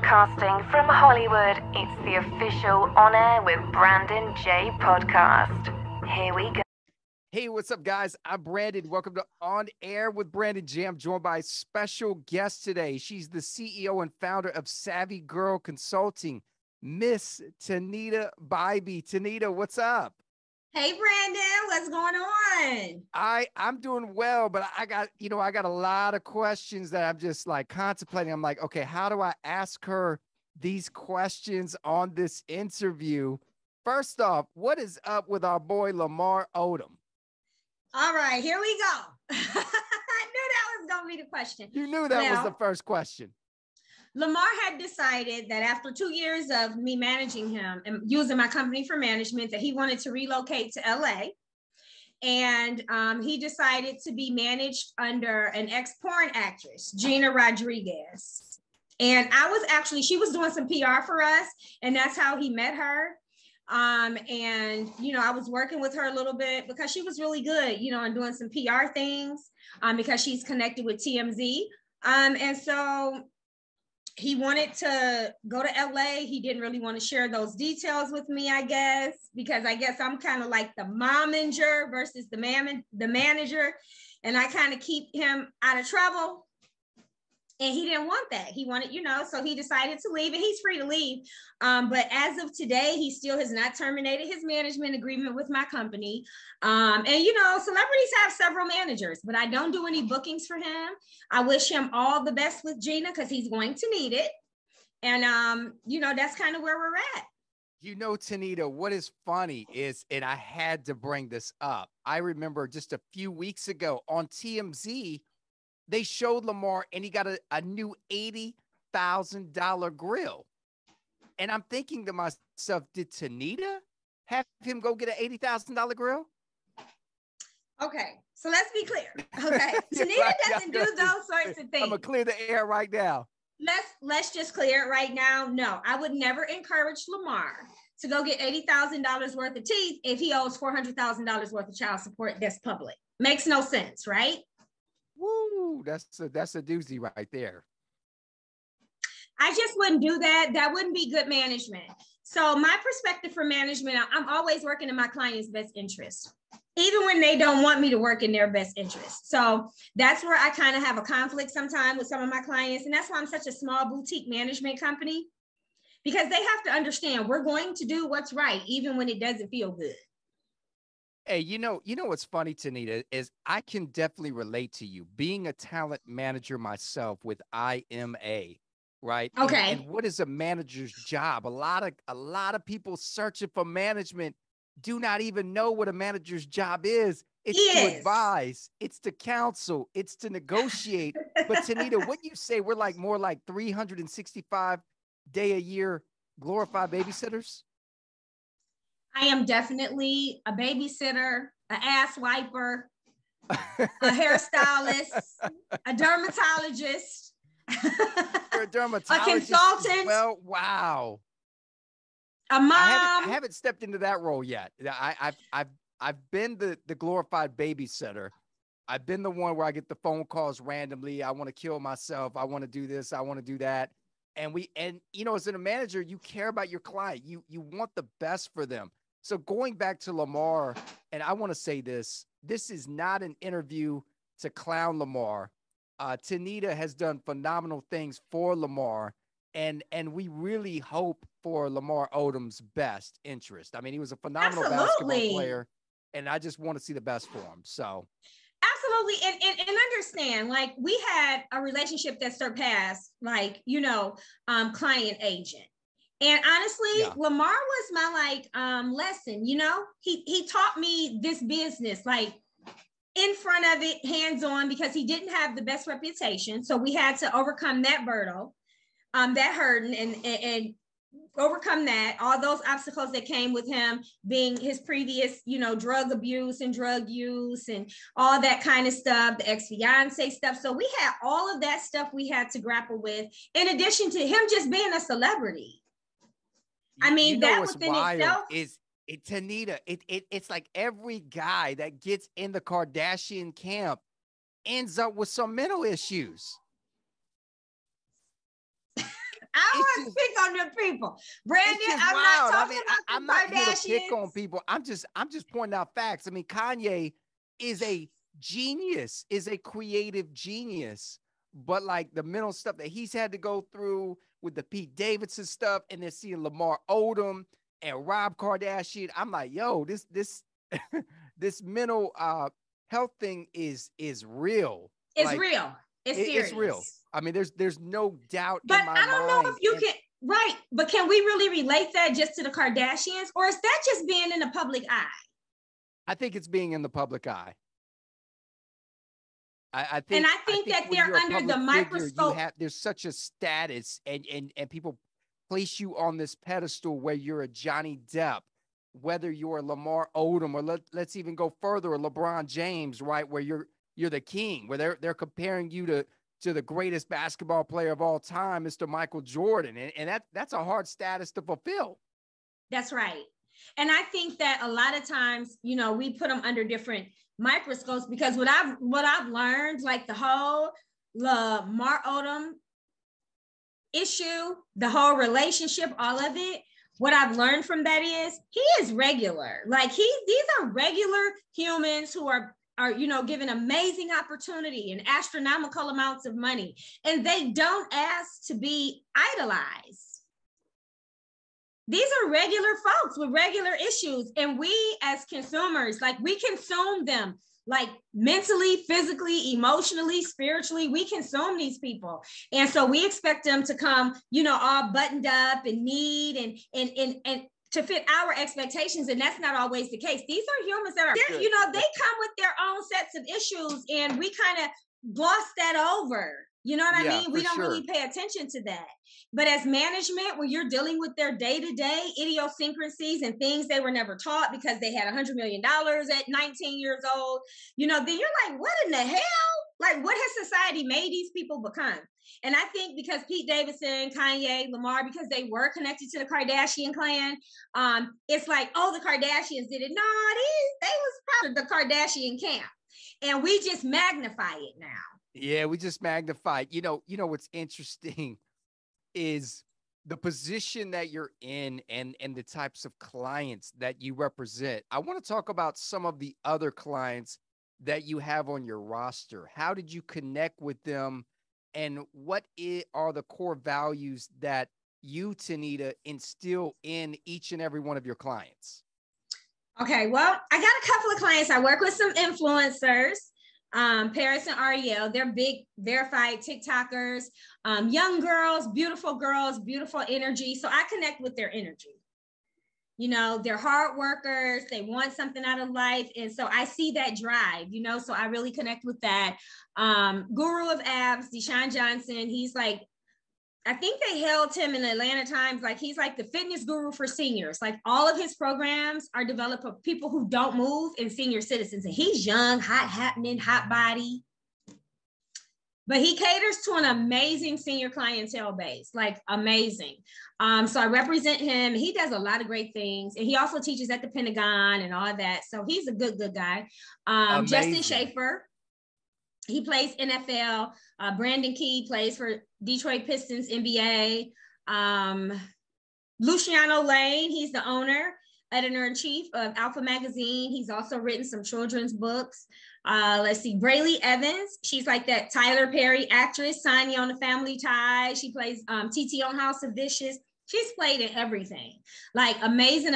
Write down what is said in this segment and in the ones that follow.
Broadcasting from Hollywood, it's the official On Air with Brandon J podcast. Here we go. Hey, what's up, guys? I'm Brandon. Welcome to On Air with Brandon J. I'm joined by a special guest today. She's the CEO and founder of Savvy Girl Consulting, Miss Tonita Bybee. Tonita, what's up? Hey, Brandon, what's going on? I'm doing well, but I got a lot of questions that I'm just like contemplating. I'm like, okay, how do I ask her these questions on this interview? First off, what is up with our boy Lamar Odom? All right, here we go. I knew that was going to be the question. You knew that was the first question. Lamar had decided that after 2 years of me managing him and using my company for management, that he wanted to relocate to LA. And he decided to be managed under an ex-porn actress, Gina Rodriguez. And she was doing some PR for us, and that's how he met her. And, I was working with her a little bit because she was really good, and doing some PR things, because she's connected with TMZ. And so he wanted to go to LA. He didn't really want to share those details with me, I guess, because I guess I'm kind of like the momager versus the manager. And I kind of keep him out of trouble. And he didn't want that. He wanted, so he decided to leave, and he's free to leave. But as of today, he still has not terminated his management agreement with my company. And, celebrities have several managers, but I don't do any bookings for him. I wish him all the best with Gina because he's going to need it. And, that's kind of where we're at. Tonita, what is funny is, and I had to bring this up, I remember just a few weeks ago on TMZ, they showed Lamar and he got a new $80,000 grill. And I'm thinking to myself, did Tonita have him go get an $80,000 grill? Okay, so let's be clear. Okay, Tonita doesn't do those sorts of things. I'm going to clear the air right now. Let's just clear it right now. No, I would never encourage Lamar to go get $80,000 worth of teeth if he owes $400,000 worth of child support that's public. Makes no sense, right? Woo, that's a doozy right there. I just wouldn't do that. That wouldn't be good management. So my perspective for management, I'm always working in my client's best interest, even when they don't want me to work in their best interest. So that's where I kind of have a conflict sometimes with some of my clients. And that's why I'm such a small boutique management company, because they have to understand we're going to do what's right, even when it doesn't feel good. Hey, what's funny, Tonita, is I can definitely relate to you being a talent manager myself with IMA, right? Okay. And what is a manager's job? A lot of people searching for management do not even know what a manager's job is. It's to advise, it's to counsel, it's to negotiate. But Tonita, what you say, we're like more like 365 day a year glorified babysitters? I am definitely a babysitter, an ass wiper, a hairstylist, a dermatologist. You're a dermatologist. A consultant. Well, wow. A mom. I haven't stepped into that role yet. I've been the glorified babysitter. I've been the one where I get the phone calls randomly. I want to kill myself. I want to do this. I want to do that. And as a manager, you care about your client. You want the best for them. So going back to Lamar, and I want to say this is not an interview to clown Lamar. Tonita has done phenomenal things for Lamar, and we really hope for Lamar Odom's best interest. I mean, he was a phenomenal basketball player, and I just want to see the best for him. So absolutely. And understand, like, we had a relationship that surpassed, like, client agent. And honestly, Lamar was my lesson, he taught me this business, like in front of it, hands-on, because he didn't have the best reputation. So we had to overcome that hurdle, that hurdle, and overcome that, all those obstacles that came with him being his previous, drug abuse and drug use and all that kind of stuff, the ex-fiance stuff. So we had all of that stuff we had to grapple with, in addition to him just being a celebrity. I mean, that within itself is Tonita. It's like every guy that gets in the Kardashian camp ends up with some mental issues. I I want to pick on them people. Brandon, I'm not talking about I'm the not here to Kardashians. pick on people. I'm just pointing out facts. I mean, Kanye is a genius, is a creative genius, but like the mental stuff that he's had to go through with the Pete Davidson stuff, and then seeing Lamar Odom and Rob Kardashian, I'm like, yo, this this mental health thing is real. It's like, real. It's serious. It's real. I mean, there's no doubt but in my I don't mind. know if you can, right, but can we really relate that just to the Kardashians, or is that just being in the public eye? I think it's being in the public eye. I think that they're under the microscope. There's such a status, and people place you on this pedestal where you're a Johnny Depp, whether you're a Lamar Odom, or let's even go further, a LeBron James, right? Where you're the king, where they're comparing you to the greatest basketball player of all time, Mr. Michael Jordan. And that's a hard status to fulfill. That's right. And I think that a lot of times, you know, we put them under different microscopes, because what I've learned, like the whole Lamar Odom issue, the whole relationship, all of it, what I've learned from that is he is regular. Like these are regular humans who are, you know, given amazing opportunity and astronomical amounts of money, and they don't ask to be idolized. These are regular folks with regular issues, and we as consumers, like, we consume them, like, mentally, physically, emotionally, spiritually. We consume these people, and so we expect them to come, you know, all buttoned up and neat and to fit our expectations, and that's not always the case. These are humans that are, you know, they come with their own sets of issues, and we kind of gloss that over. You know what I mean? We don't really pay attention to that. But as management, when you're dealing with their day-to-day idiosyncrasies and things they were never taught because they had $100 million at 19 years old, you know, then you're like, what in the hell? Like, what has society made these people become? And I think because Pete Davidson, Kanye, Lamar, because they were connected to the Kardashian clan, it's like, oh, the Kardashians did it. No, they was part of the Kardashian camp. And we just magnify it now. Yeah, we just magnify it. You know what's interesting is the position that you're in and the types of clients that you represent. I want to talk about some of the other clients that you have on your roster. How did you connect with them, and what are the core values that you, Tonita, instill in each and every one of your clients? Okay, well, I got a couple of clients. I work with some influencers. Paris and Ariel, they're big verified TikTokers, young girls, beautiful energy. So I connect with their energy. You know, they're hard workers. They want something out of life. And so I see that drive, you know, so I really connect with that. Guru of Abs, Deshaun Johnson, he's like, I think they hailed him in the Atlanta Times, like he's like the fitness guru for seniors. Like all of his programs are developed for people who don't move and senior citizens. And he's young, hot happening, hot body. But he caters to an amazing senior clientele base, like amazing. So I represent him. He does a lot of great things. And he also teaches at the Pentagon and all that. So he's a good guy. Justin Schaefer, he plays NFL. Brandon Key plays for Detroit Pistons, NBA. Luciano Lane, he's the owner, editor-in-chief of Alpha Magazine. He's also written some children's books. Let's see, Brayley Evans. She's like that Tyler Perry actress, Sonya on the Family Ties. She plays TT on House of Vicious. She's played in everything. Like amazing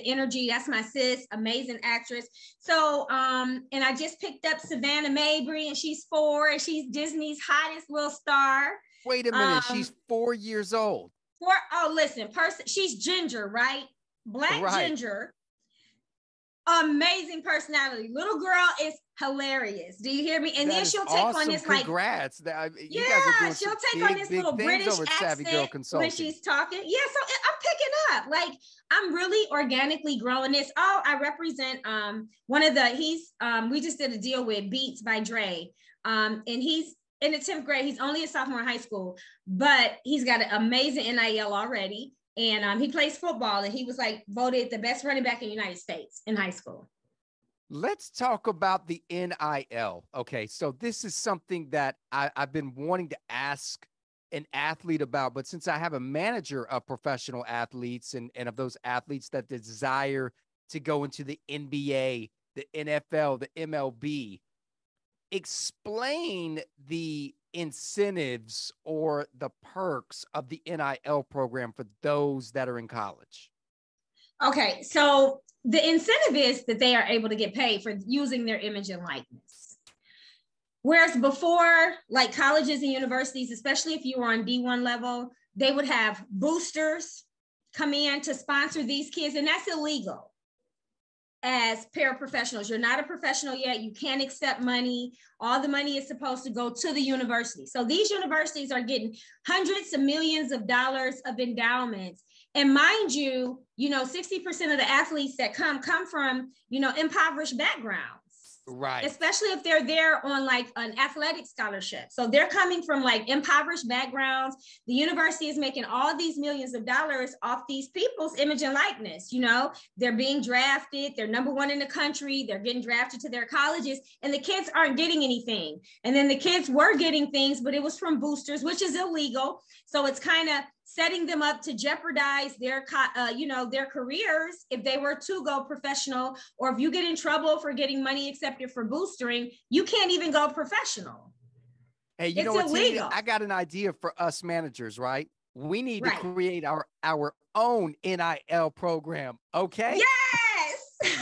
energy. That's my sis, amazing actress. So, and I just picked up Savannah Mabry, and she's 4, and she's Disney's hottest little star. Wait a minute, she's 4 years old. Listen, she's ginger, right? Black ginger. Amazing personality. Little girl is hilarious. Do you hear me? And then she'll take on this congrats. She'll take on this little British accent when she's talking. Yeah, so I'm picking up. Like I'm really organically growing this. Oh, I represent we just did a deal with Beats by Dre. And he's in the 10th grade. He's only a sophomore in high school, but he's got an amazing NIL already. And he plays football, and he was like voted the best running back in the United States in high school. Let's talk about the NIL. Okay, so this is something that I've been wanting to ask an athlete about, but since I have a manager of professional athletes and of those athletes that desire to go into the NBA, the NFL, the MLB, explain the incentives or the perks of the NIL program for those that are in college. Okay, so the incentive is that they are able to get paid for using their image and likeness. Whereas before, like colleges and universities, especially if you were on D1 level, they would have boosters come in to sponsor these kids, and that's illegal. As paraprofessionals, you're not a professional yet. You can't accept money. All the money is supposed to go to the university. So these universities are getting hundreds of millions of dollars of endowments. And mind you, 60% of the athletes that come from, impoverished backgrounds. Right. Especially if they're there on like an athletic scholarship. So they're coming from like impoverished backgrounds. The university is making all these millions of dollars off these people's image and likeness. They're being drafted. They're number one in the country. They're getting drafted to their colleges, and the kids aren't getting anything. And then the kids were getting things, but it was from boosters, which is illegal. So it's kind of setting them up to jeopardize their careers if they were to go professional, or if you get in trouble for getting money accepted for boostering, you can't even go professional. Hey, you know what, Tonita? I got an idea for us managers, right? We need to create our own NIL program, okay? Yes!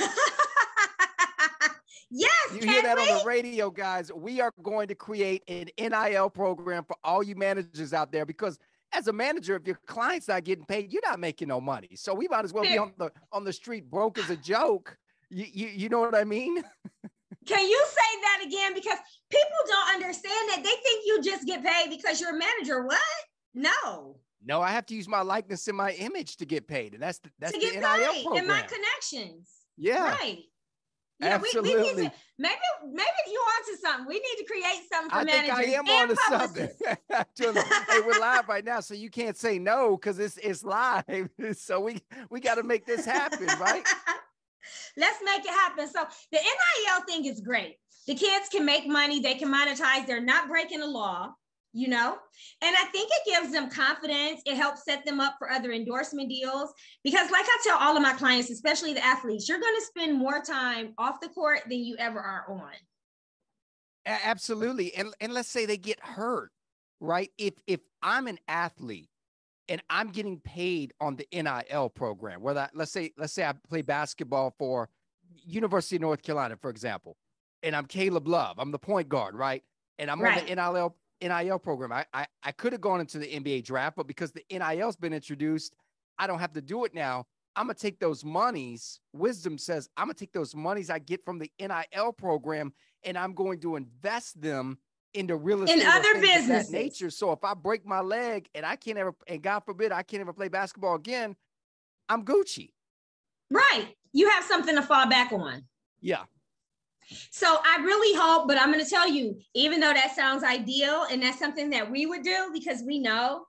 Yes, you hear that on the radio, guys? We are going to create an NIL program for all you managers out there, because as a manager, if your client's not getting paid, you're not making no money. So we might as well be on the street broke as a joke. You know what I mean? Can you say that again? Because people don't understand that. They think you just get paid because you're a manager. What? No. No, I have to use my likeness and my image to get paid. And that's the NIL program. And my connections. Yeah. Right. Yeah, absolutely. We need to, maybe you onto something. We need to create something for managers. I think I am onto something. Hey, we're live right now, so you can't say no because it's live. So we got to make this happen, right? Let's make it happen. So the NIL thing is great. The kids can make money. They can monetize. They're not breaking the law. And I think it gives them confidence. It helps set them up for other endorsement deals, because like I tell all of my clients, especially the athletes, you're going to spend more time off the court than you ever are on. Absolutely. And let's say they get hurt, right? If I'm an athlete and I'm getting paid on the NIL program, where let's say I play basketball for University of North Carolina, for example, and I'm Caleb Love, I'm the point guard, right? And I'm on the NIL program. I could have gone into the NBA draft, but because the NIL's been introduced, I don't have to do it now. I'm going to take those monies. Wisdom says I'm going to take those monies I get from the NIL program, and I'm going to invest them into real estate and other businesses of that nature. So if I break my leg and and God forbid, I can't ever play basketball again, I'm Gucci. Right. You have something to fall back on. Yeah. So I really hope, but I'm going to tell you, even though that sounds ideal and that's something that we would do, because we know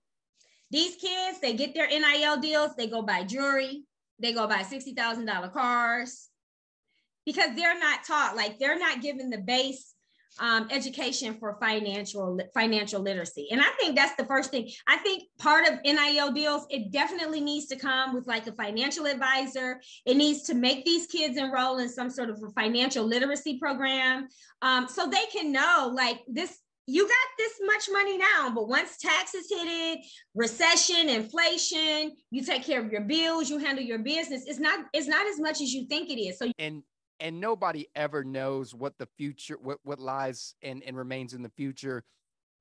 these kids, they get their NIL deals, they go buy jewelry, they go buy $60,000 cars, because they're not taught, like they're not given the base education for financial literacy. And I think that's the first thing. I think part of NIL deals, it definitely needs to come with like a financial advisor. It needs to make these kids enroll in some sort of a financial literacy program, so they can know like this, you got this much money now, but once taxes hit it, recession, inflation, you take care of your bills, you handle your business. It's not as much as you think it is. So And nobody ever knows what the future, what lies and remains in the future.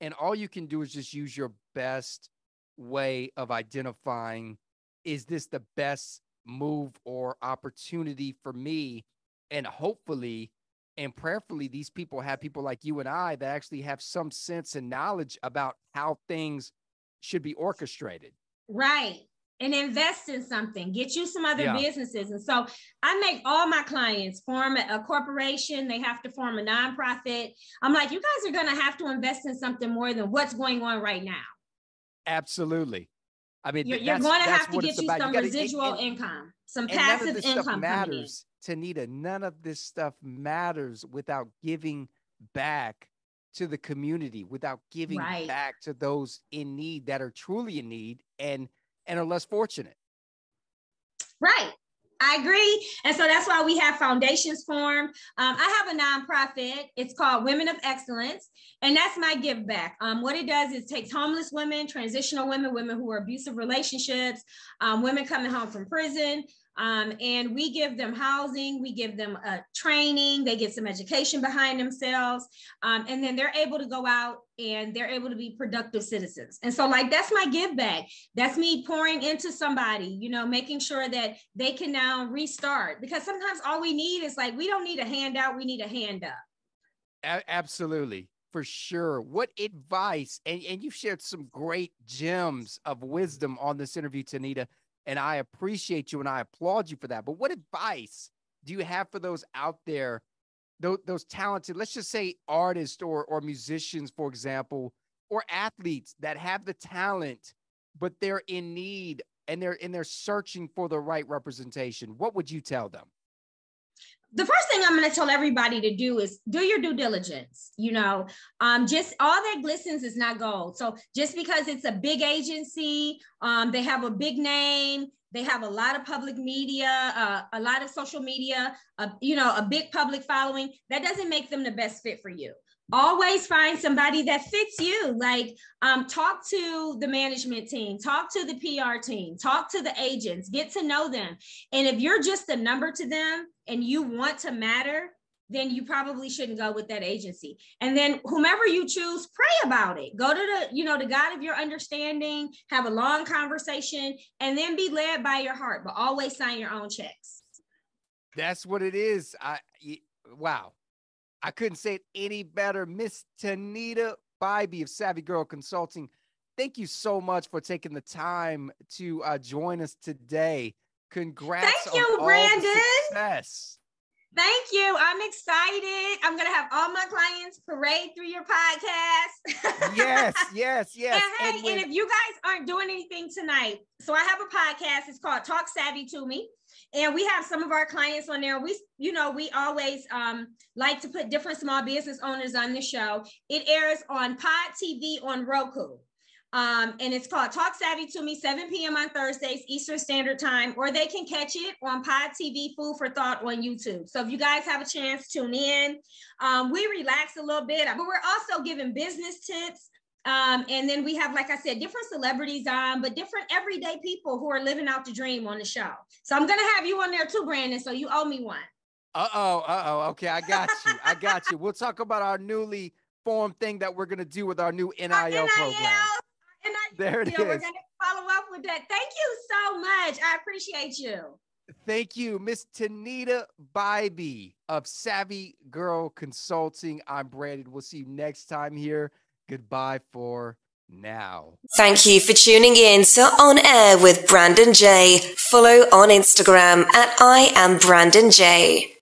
And all you can do is just use your best way of identifying, is this the best move or opportunity for me? And hopefully and prayerfully, these people have people like you and I that actually have some sense and knowledge about how things should be orchestrated. Right. And invest in something, get you some other businesses. And so I make all my clients form a corporation. They have to form a nonprofit. I'm like, you guys are going to have to invest in something more than what's going on right now. Absolutely. I mean, you're going to have to get you some residual income, some passive income matters, Tonita. None of this stuff matters without giving back to the community without giving back to those in need that are truly in need and are less fortunate. Right. I agree. And so that's why we have foundations formed. I have a nonprofit. It's called Women of Excellence. And that's my give back. What it does is takes homeless women, transitional women, women who are abusive relationships, women coming home from prison. And we give them housing, we give them training, they get some education behind themselves. And then they're able to go out and they're able to be productive citizens. And so like, that's my give back. That's me pouring into somebody, you know, making sure that they can now restart, because sometimes all we need is like, we don't need a handout, we need a hand up. Absolutely. For sure. What advice, and you've shared some great gems of wisdom on this interview, Tonita, and I appreciate you and I applaud you for that. But what advice do you have for those out there, those talented, let's just say artists or musicians, for example, or athletes that have the talent, but they're in need and they're searching for the right representation? What would you tell them? The first thing I'm going to tell everybody to do is do your due diligence. You know, just all that glistens is not gold. So just because it's a big agency, they have a big name, they have a lot of public media, a lot of social media, you know, a big public following, that doesn't make them the best fit for you. Always find somebody that fits you. Like, talk to the management team, talk to the PR team, talk to the agents, get to know them. And if you're just a number to them and you want to matter, then you probably shouldn't go with that agency. And then whomever you choose, pray about it. Go to the, you know, the God of your understanding, have a long conversation, and then be led by your heart, but always sign your own checks. That's what it is. Wow. I couldn't say it any better. Miss Tonita Bybee of Savvy Girl Consulting, thank you so much for taking the time to join us today. Congrats. Thank you, Brandon. All the success. Thank you. I'm excited. I'm going to have all my clients parade through your podcast. Yes. And if you guys aren't doing anything tonight, so I have a podcast. It's called Talk Savvy to Me. And we have some of our clients on there. We always like to put different small business owners on the show. It airs on Pod TV on Roku. And it's called Talk Savvy to Me, 7 p.m. on Thursdays, Eastern Standard Time, or they can catch it on Pod TV, Food for Thought on YouTube. So if you guys have a chance, tune in. We relax a little bit, but we're also giving business tips. And then we have, like I said, different celebrities on, but different everyday people who are living out the dream on the show. So I'm going to have you on there too, Brandon. So you owe me one. Okay, I got you. We'll talk about our newly formed thing that we're going to do with our new NIL program. There it is. We're going to follow up with that. Thank you so much. I appreciate you. Thank you, Miss Tonita Bybee of Savvy Girl Consulting. I'm Brandon. We'll see you next time here. Goodbye for now. Thank you for tuning in to On Air with Brandon J. Follow on Instagram at I am Brandon J.